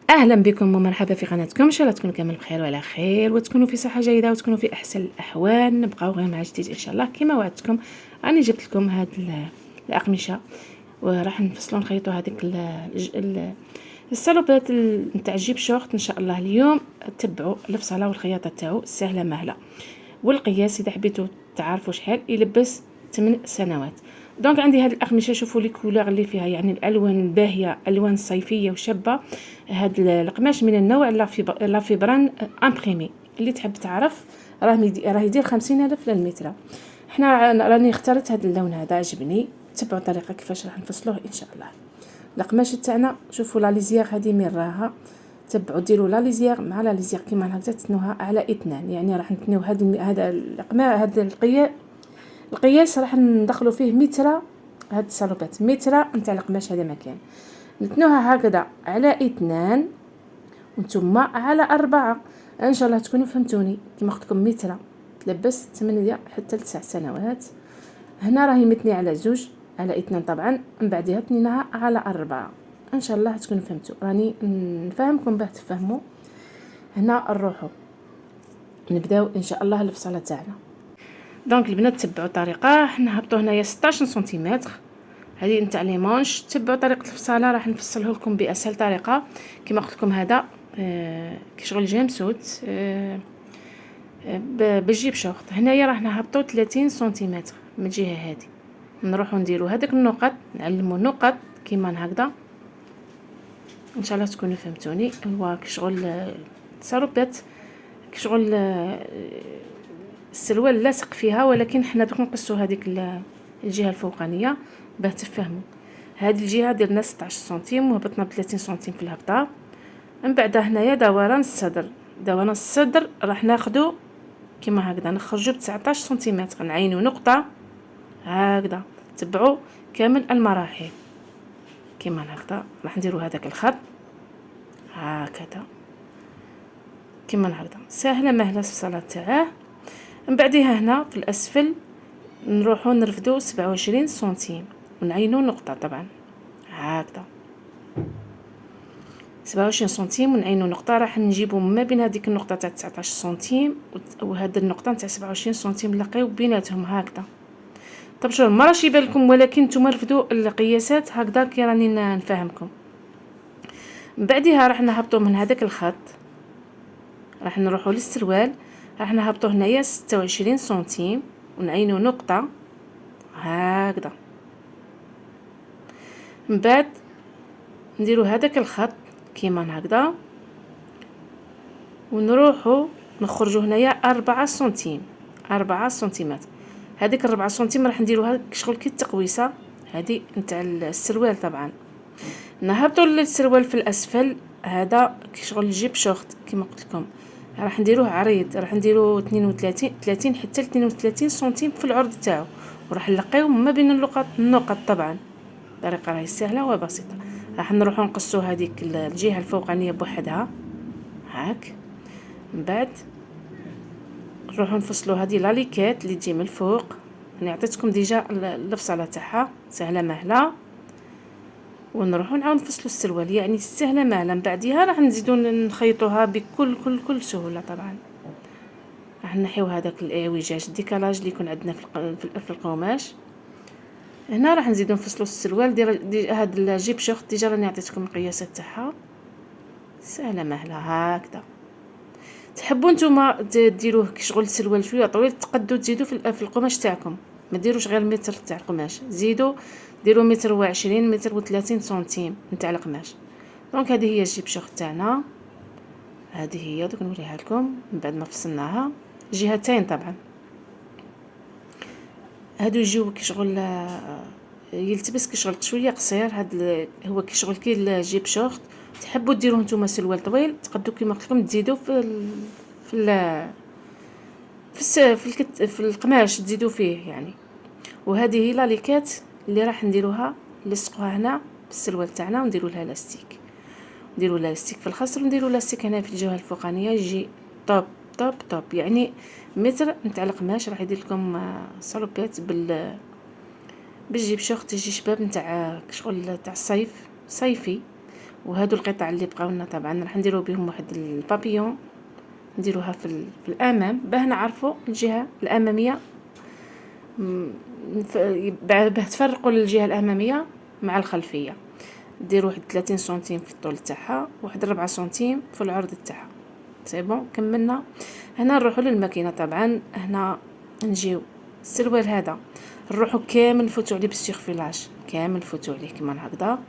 اهلا بكم ومرحبا في قناتكم. ان شاء الله تكونوا كامل بخير وعلى خير وتكونوا في صحه جيده وتكونوا في احسن الاحوال. نبقاو غير مع جديد ان شاء الله. كما وعدتكم راني جبت لكم هاد الاقمشه وراح نفصلوا نخيطوا هذيك الصلوبات نتاع الجيب شورت ان شاء الله. اليوم تبعوا الفصله والخياطه تاعو سهله مهله، والقياس اذا حبيتوا تعرفوا شحال يلبس 8 سنوات. دونك عندي هاد الاقمشه، شوفوا لي كولور اللي فيها، يعني الالوان الباهيه، الوان صيفيه وشابه. هاد القماش من النوع لا فيبران امبريمي، اللي تحب تعرف راه يدير 50,000 للمتر. حنا راني اخترت هاد اللون هذا، عجبني. تبعوا الطريقه كيفاش راح نفصلوه ان شاء الله. القماش تاعنا شوفوا لا ليزيير هذه من راها، تبعوا ديروا لا ليزيير مع لا ليزيير كيما هكذا، تثنوها على 2. يعني راح نتنيو هذا القماش، هذا القياس راح ندخلوا فيه متر. هاد الصلوبات متر نتاع القماش هذا مكان، نتنوها هكذا على 2 وانتم على 4. ان شاء الله تكونوا فهمتوني. كيما قلت لكم متر تلبس 8 حتى 9 سنوات. هنا راهي متني على 2 على 2 طبعا، من بعدها تنيناها على 4. ان شاء الله تكونوا فهمتوا، راني نفهمكم باه تفهموا. هنا نروحوا نبداو ان شاء الله الفصله تاعنا. دونك البنات تبعوا الطريقه، نهبطوا هنايا 16 سنتيمتر هذه نتاع لي مونش. تبعوا طريقه الفصاله، راح نفصله لكم باسهل طريقه. كما قلت لكم هذا كشغل جيمسوت بالجيب شورت. هنايا راح نهبطوا 30 سنتيمتر من الجهه هذه. نروحوا نديروا هذيك النقط، نعلموا نقط كيما هكذا. ان شاء الله تكونوا فهمتوني. هو كشغل صاروبات، كشغل السروال لاصق فيها، ولكن حنا دوك نقصوا هذيك الجهه الفوقانيه باه تفهموا. هذه الجهه درنا 16 سنتيم وهبطنا ب 30 سنتيم في الهبطه. من بعد هنايا دوران الصدر راح ناخذوا كيما هكذا، نخرجوا ب 19 سنتيمتر، نعينوا نقطه هكذا. تبعوا كامل المراحل كيما هكذا. راح نديروا هذاك الخط هكذا كيما هكذا، سهله مهله الصلاه تاعه. من بعدها هنا في الاسفل نروحوا نرفدوا 27 سنتيم ونعينوا نقطه طبعا هكذا 27 سنتيم ونعينوا نقطه. راح نجيبوا ما بين هذيك النقطه تاع 19 سنتيم وهذه النقطه تاع 27 سنتيم، نلقيو بيناتهم هكذا. طب شوف ما راش يبان لكم، ولكن نتوما رفدوا القياسات هكذا كي راني نفهمكم. من بعدها راح نهبطوا من هذاك الخط، راح نروحوا للسروال، راح نهبطوا هنايا 26 سنتيم ونعينوا نقطه هكذا. من بعد نديروا هذاك الخط كيما هكذا ونروحوا نخرجوا هنايا 4 سنتيم 4 سنتيمات. هذيك 4 سنتيم راح نديروها شغل كي التقويسه هذه نتاع السروال. طبعا نهبطوا للسروال في الاسفل، هذا شغل الجيب شورت كما قلت لكم. راح نديروه عريض، راح نديرو 30 حتى 32 سنتيم في العرض تاعو، وراح نلقيو ما بين النقط طبعا. الطريقه راهي سهله وبسيطه. راح نروحوا نقصوا هذيك الجهه الفوقانيه بوحدها هاك. من بعد نروحوا نفصلوا هذه لاليكات اللي تجي من الفوق. انا عطيتكم ديجا الفصله تاعها سهله مهله. ونروحوا نعاود نفصلوا السروال، يعني سهله مهله. من بعدها راح نزيدوا نخيطوها بكل سهوله. طبعا راح نحيو هذاك الاعوجاج الديكالاج اللي يكون عندنا في القماش. هنا راح نزيدوا نفصلوا السروال. هاد الجيب شورت ديجا راني عطيتكم القياسات تاعها سهله مهله هكذا. تحبوا نتوما ديروه كشغل السروال شويه طويل، تقدوا تزيدوا في القماش تاعكم، ما ديروش غير متر تاع القماش، زيدوا ديروا متر و20 متر و30 سنتيم نتاع القماش. دونك هذه هي الجيب شورت تاعنا، هذه هي دوك نوريها لكم من بعد ما فصلناها جهتين. طبعا هادو يجيو كشغل يلتبس كشغل شويه قصير. هاد هو كشغل كي الجيب شورت. تحبوا ديروه نتوما سروال طويل، تقدوا كيما قلت لكم تزيدوا في القماش تزيدوا فيه يعني. وهذه هي لاليكات اللي راح نديروها، نلصقوها هنا بالسروال تاعنا ونديروا لها لاستيك. نديروا لاستيك في الخصر ونديروا لاستيك هنا في الجهه الفوقانيه، يجي طوب طوب طوب. يعني متر نتاع القماش راح يدير لكم صلوبات بالجيب شورت، تجي شباب نتاع شغل تاع الصيف صيفي. وهادو القطع اللي بقاو لنا طبعا راح نديرو بهم واحد البابيون، نديروها في الامام باه نعرفوا الجهه الاماميه، باه تفرقوا الجهه الاماميه مع الخلفيه. ديروا واحد 30 سنتيم في الطول تاعها، واحد 4 سنتيم في العرض تاعها. سي بون كملنا. هنا نروحوا للماكينه طبعا. هنا نجيو السروال هذا نروحوا كامل نفوتوا عليه بالسيغفيلاج، كامل نفوتوا عليه كما هكذا،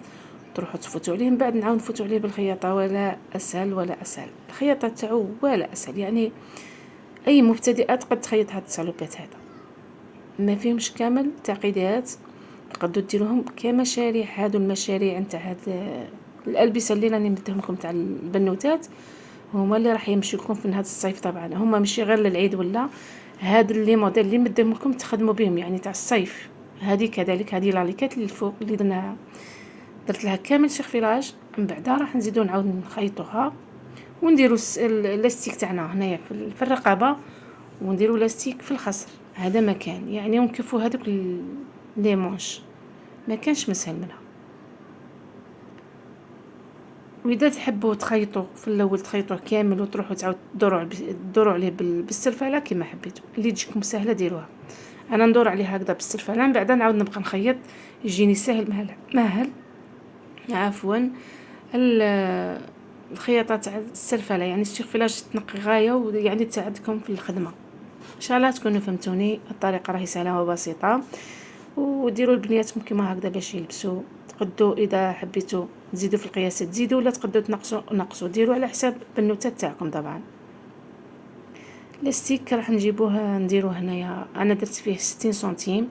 تروحوا تفوتوا عليه، من بعد نعاود نفوتوا عليه بالخياطه. ولا اسهل ولا اسهل الخياطه تاعو، ولا اسهل يعني اي مبتدئه تقد تخيط هاد الصالوبات هذا، ما فيهمش كامل تعقيدات، تقدروا ديروهم كمشاريع. هادو المشاريع نتاع هاد الالبسه اللي راني نديهم لكم تاع البنوتات هما اللي راح يمشيو لكم في هذا الصيف طبعا، هما ماشي غير للعيد، ولا هاد اللي موديل اللي مديهم لكم تخدموا بهم يعني تاع الصيف. هذه كذلك، هذه لاليكات اللي الفوق اللي درت لها كامل سيغفيلاج، من بعد راح نزيدو نعاود نخيطوها ونديرو اللاستيك تاعنا هنايا في الرقبه، ونديرو لاستيك في الخصر. هذا مكان يعني ونكفوا هذوك لي مونش، ما كانش مسهل منها. واذا تحبوا تخيطوا في الاول تخيطوه كامل وتروحوا تعاود تدوروا عليه بالسلفله كما حبيتوا، اللي تجيكم سهله ديروها. انا ندور عليه هكذا بالسلفله، من بعد نعاود نبقى نخيط يجيني سهل مهل عفوا. الخياطه تاع السلفله يعني السيغفيلاج تنقي غايه، ويعني تساعدكم في الخدمه. ان شاء الله تكونوا فهمتوني. الطريقه راهي سهله وبسيطه، وديروا البنياتكم كما هكذا باش يلبسوا. تقدوا اذا حبيتوا تزيدوا في القياسات تزيدوا، ولا تقدروا تنقصوا ديروا على حساب البنوتات تاعكم طبعا. اللاستيك راح نديروه هنايا، انا درت فيه 60 سنتيم،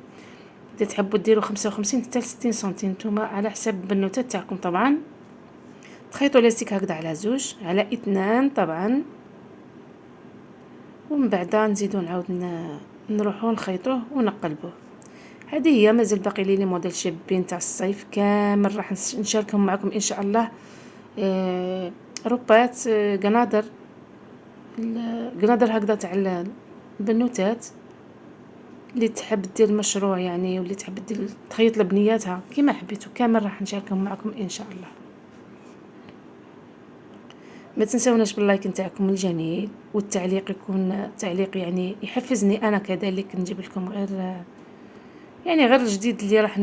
اذا تحبوا ديروا 55 حتى 60 سنتيم نتوما على حساب البنوتات تاعكم طبعا. تخيطوا لاستيك هكذا على 2 على 2 طبعا، ومن بعد نزيدو نعاود نروحو نخيطوه ونقلبوه. هذه هي مازال باقي لي موديل شابين تاع الصيف كامل راح نشاركهم معكم ان شاء الله. روبات قنادر هكذا تاع البنوتات اللي تحب دير مشروع يعني، واللي تحب دير تخيط لبنياتها كما حبيتوا، كامل راح نشاركهم معكم ان شاء الله. ما تنسوناش باللايك نتاعكم الجميل، والتعليق يكون تعليق يعني يحفزني انا كذلك نجيب لكم غير الجديد اللي راح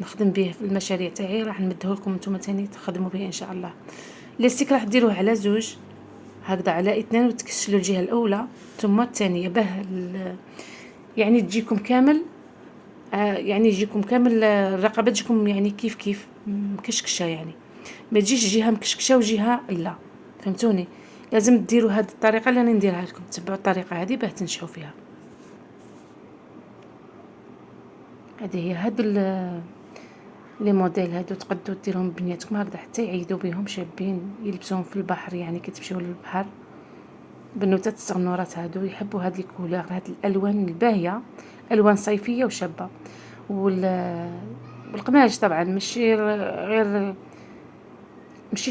نخدم به في المشاريع تاعي، راح نمده لكم نتوما تاني تخدموا به ان شاء الله. اللاستيك راح ديروه على 2 هكذا على 2، وتكسلوا الجهه الاولى ثم الثانيه باه يعني تجيكم كامل، يعني يجيكم كامل الرقبه تجيكم يعني كيف مكشكشه، يعني ما تجيش جهه مكشكشه وجهه لا، فهمتوني؟ لازم ديروا هذه الطريقه اللي انا نديرها لكم، تبعوا الطريقه هذه باه تنجحوا فيها. هذه هي هادو لي موديل هادو تقدروا ديرهم بنياتكم هكذا حتى يعيدوا بهم شابين يلبسوهم في البحر، يعني كي تمشيو للبحر. بنوتات الصغنورات هادو يحبوا هاد الكولور، هاد الالوان الباهيه، الوان صيفيه وشابه. والقماش طبعا ماشي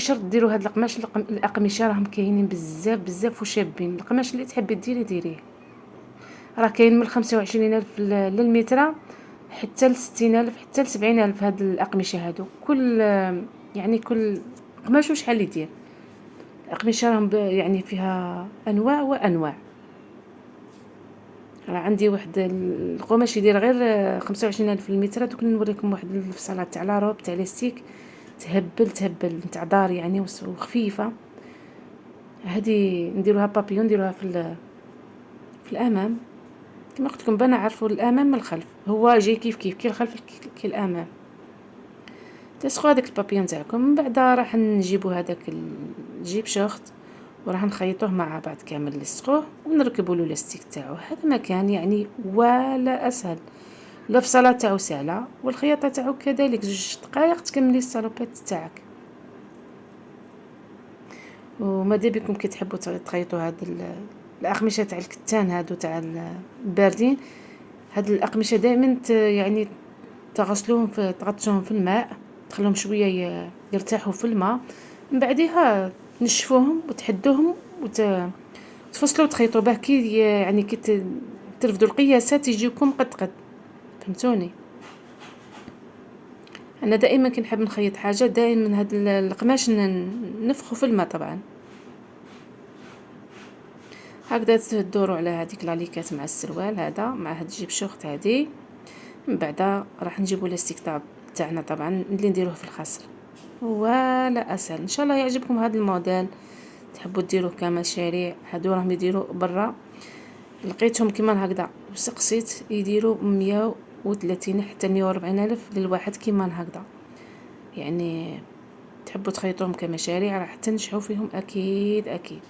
شرط ديروا هاد القماش، الاقمشه راهم كاينين بزاف وشابين. القماش اللي تحبي ديريه راه كاين من 25,000 للمتر حتى ل 60,000 حتى ل 70,000. هاد الاقمشه هادو كل قماش وشحال يدير. الاقمشه راهم يعني فيها انواع وانواع. راه عندي واحد القماش يدير غير 25,000 للمتر. دوك نوريكم واحد الفصالات تاع لاروب تاع لاستيك تهبل نتاع دار يعني وخفيفه. هذه نديروها بابيون، نديروها في الامام كما قلت لكم، بنا عرفوا الامام من الخلف، هو جاي كيف الخلف كي الامام. تسخوا هذاك البابيون تاعكم، من بعد راح نجيبوا هذاك الجيب شورت وراح نخيطوه مع بعض كامل، نلصقوه ونركبوا له لاستيك تاعو. هذا مكان يعني ولا اسهل. الفصاله تاعو سهله، والخياطه تاعو كذلك 2 دقائق تكملي الصالوبات تاعك. وماذا بكم كي تحبوا تخيطوا هاد الاقمشه تاع الكتان هادو تاع الباردين. هاد الاقمشه دائما يعني تغسلوهم تغطسوهم في الماء، تخلوهم شويه يرتاحوا في الماء، من بعدها تنشفوهم وتحدوهم وتفصلوا وتخيطوا به كي يعني كي ترفدوا القياسات يجيكم قد، فهمتوني؟ انا دائما كنحب نخيط حاجه دائما هاد القماش نفخو في الماء طبعا. هكذا تدوروا على هذيك لاليكات مع السروال هذا مع هاد الجيب شورت هادي. من بعد راح نجيبوا لاستيك تاعنا طبعا اللي نديروه في الخصر. ولا اسهل. ان شاء الله يعجبكم هذا الموديل، تحبوا ديروه كمشاريع. هادو راهم يديروا برا، لقيتهم كيما هكذا وسقسيت يديروا 130 حتى 140 الف للواحد كيما هكذا. يعني تحبوا تخيطوهم كمشاريع راح تنجحوا فيهم اكيد اكيد.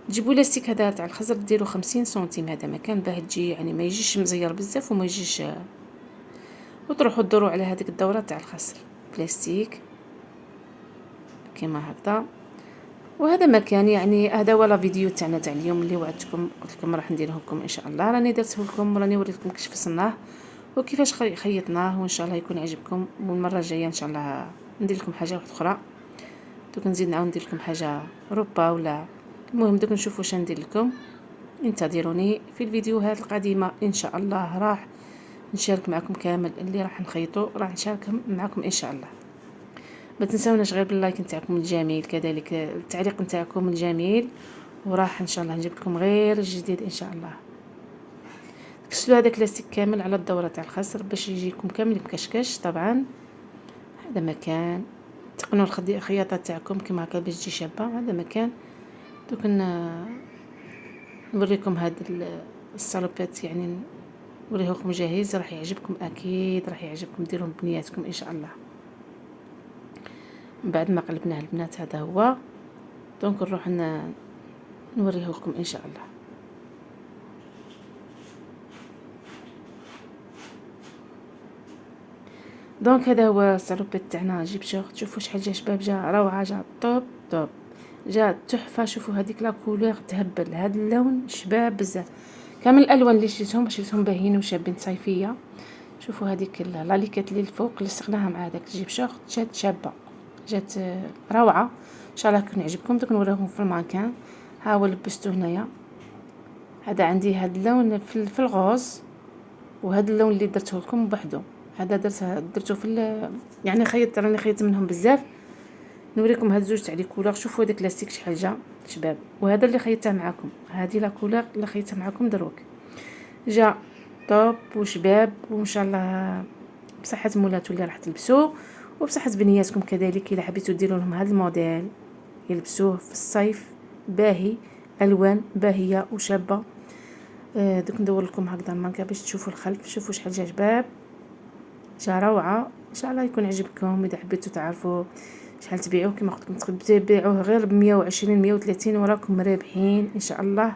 تجيبوا لاستيك هذا تاع الخزر ديروا 50 سنتيم هذا مكان باه تجي يعني ما يجيش مزير بزاف وما يجيش، وتروحوا تدوروا على هذيك الدوره تاع الخزر بلاستيك كيما هكذا. وهذا مكان يعني هذا ولا فيديو تاعنا تاع اليوم اللي وعدتكم قلت لكم راح نديره لكم ان شاء الله. راني درته لكم وراني وريتكم كيفاش فصلناه وكيفاش خيطناه، وان شاء الله يكون عجبكم. والمره الجايه ان شاء الله ندير لكم حاجه واحده اخرى. دوك نزيد نعاود ندير لكم حاجه اوروبا ولا المهم دوك نشوفوا واش ندير لكم. انتظروني في الفيديوهات القادمه ان شاء الله. راح نشارك معكم كامل اللي راح نخيطه، راح نشاركهم معكم ان شاء الله. ما تنسوناش غير باللايك نتاعكم الجميل، كذلك التعليق نتاعكم الجميل، وراح ان شاء الله نجيب لكم غير الجديد ان شاء الله. كسلوا هذاك لاستيك كامل على الدوره تاع الخصر باش يجيكم كامل مكشكش. طبعا هذا مكان تقنوا الخياطه تاعكم كما هكا باش تجي شابه. هذا مكان دوك نوريكم هاد الصالوبات يعني نوريهولكم جاهز، راح يعجبكم اكيد، راح يعجبكم ديروه بنياتكم ان شاء الله. من بعد ما قلبناه البنات هذا هو. دونك نروح نوريه لكم ان شاء الله. دونك هذا هو الصالوبيت تاعنا جيب شورت. شوفوا شحال جا شباب، جا روعه، جا توب توب، جا تحفه. شوفوا هذيك لا كولور تهبل، هذا اللون شباب بزاف. كامل الالوان اللي شريتهم باهيين وشابين صيفيه. شوفوا هذيك لاليكات اللي الفوق لصقناها مع هذاك جيب شورت جات شابه، جات روعه. ان شاء الله يكون يعجبكم. دوك نوريكم في المكان. ها هو لبستو هنايا. هذا عندي هذا اللون في الغوز، وهذا اللون اللي درته لكم بوحدو هذا درته في يعني راني خيطت منهم بزاف. نوريكم هاد زوج تاع لي كولور. شوفوا هذاك لاستيك شحال جا شباب، وهذا اللي خيطته معكم، هذه لا كولور اللي خيطتها معكم دروك جا توب وشباب. وان شاء الله بصحه مولاتو اللي راح تلبسوه وبصحه بنياتكم كذلك. الا حبيتوا ديروا لهم هذا الموديل يلبسوه في الصيف باهي، الوان باهيه وشابه. دوك ندور لكم هكذا المانكا باش تشوفوا الخلف. شوفوا شحال جا شباب، جا روعه. ان شاء الله يكون عجبكم. اذا حبيتوا تعرفوا شحال تبيعوه كما قلت لكم تبيعوه غير ب 120 130 وراكم رابحين ان شاء الله.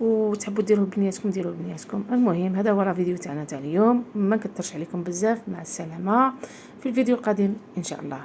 وتحبوا ديروه بنياتكم ديروه بنياتكم. المهم هذا هو الفيديو تاعنا تاع اليوم، ما نكثرش عليكم بزاف. مع السلامه في الفيديو القادم ان شاء الله.